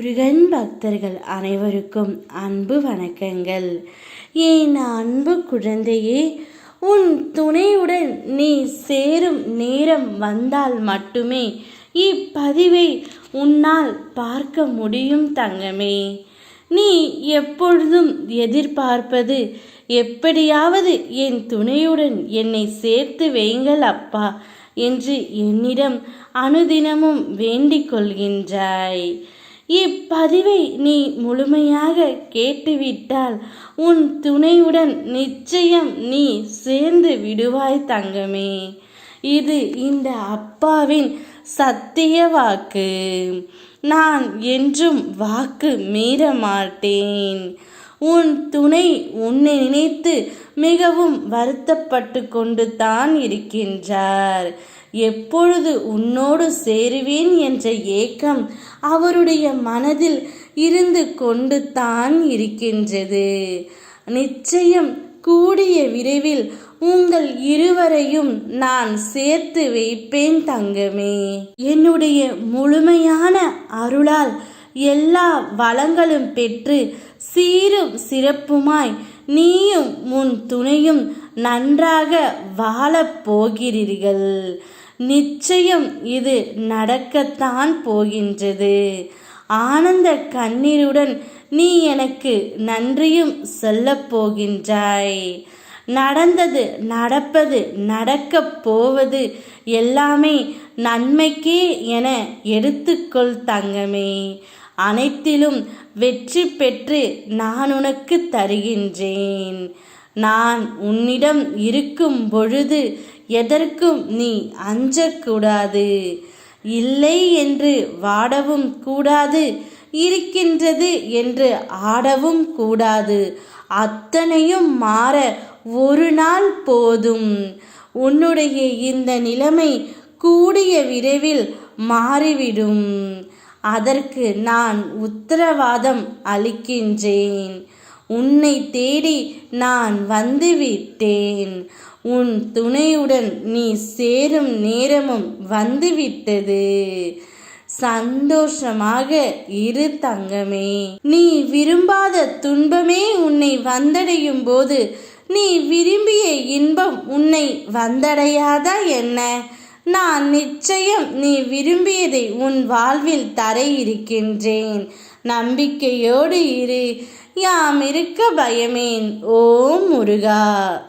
முருகன் பக்தர்கள் அனைவருக்கும் அன்பு வணக்கங்கள். என் அன்பு குழந்தையே, உன் துணையுடன் நீ சேரும் நேரம் வந்தால் மட்டுமே இப்பதிவை உன்னால் பார்க்க முடியும் தங்கமே. நீ எப்பொழுதும் எதிர்பார்ப்பது, எப்படியாவது என் துணையுடன் என்னை சேர்த்து வைங்கள் அப்பா என்று என்னிடம் அனுதினமும் வேண்டிக் கொள்கின்றாய். இப்பதிவை நீ முழுமையாக கேட்டுவிட்டால் உன் துணையுடன் நிச்சயம் நீ சேர்ந்து விடுவாய் தங்கமே. இது இந்த அப்பாவின் சத்திய வாக்கு. நான் என்றும் வாக்கு மீற மாட்டேன். உன் துணை உன்னை நினைத்து மிகவும் வருத்தப்பட்டு கொண்டு தான் இருக்கின்றார். எப்பொழுது உன்னோடு சேருவேன் என்ற ஏக்கம் அவருடைய மனதில் இருந்து கொண்டு தான் இருக்கின்றது. நிச்சயம் கூடிய விரைவில் உங்கள் இருவரையும் நான் சேர்த்து வைப்பேன் தங்கமே. என்னுடைய முழுமையான அருளால் எல்லா வளங்களும் பெற்று சீரும் சிறப்புமாய் நீயும் உன் துணையும் நன்றாக வாழப் போகிறீர்கள். நிச்சயம் இது நடக்கத்தான் போகின்றது. ஆனந்த கண்ணீருடன் நீ எனக்கு நன்றியும் சொல்லப் போகின்றாய். நடந்தது, நடப்பது, நடக்கப் போவது எல்லாமே நன்மைக்கே என எடுத்துக்கொள் தங்கமே. அனைத்திலும் வெற்றி பெற்று நான் உனக்கு தருகின்றேன். நான் உன்னிடம் இருக்கும் பொழுது எதற்கும் நீ அஞ்சக்கூடாது. இல்லை என்று வாடவும் கூடாது, இருக்கின்றது என்று ஆடவும் கூடாது. அத்தனையும் மாற ஒரு நாள் போதும். உன்னுடைய இந்த நிலைமை கூடிய விரைவில் மாறிவிடும். அதற்கு நான் உத்தரவாதம் அளிக்கின்றேன். உன்னை தேடி நான் வந்துவிட்டேன். உன் துணையுடன் நீ சேரும் நேரமும் வந்துவிட்டது. சந்தோஷமாக இரு தங்கமே. நீ விரும்பாத துன்பமே உன்னை வந்தடையும் போது நீ விரும்பிய இன்பம் உன்னை வந்தடையாதா என்ன? நான் நிச்சயம் நீ விரும்பியதை உன் வாழ்வில் தர இருக்கின்றேன். நம்பிக்கையோடு இரு. யாம் இருக்க பயமேன். ஓம் முருகா.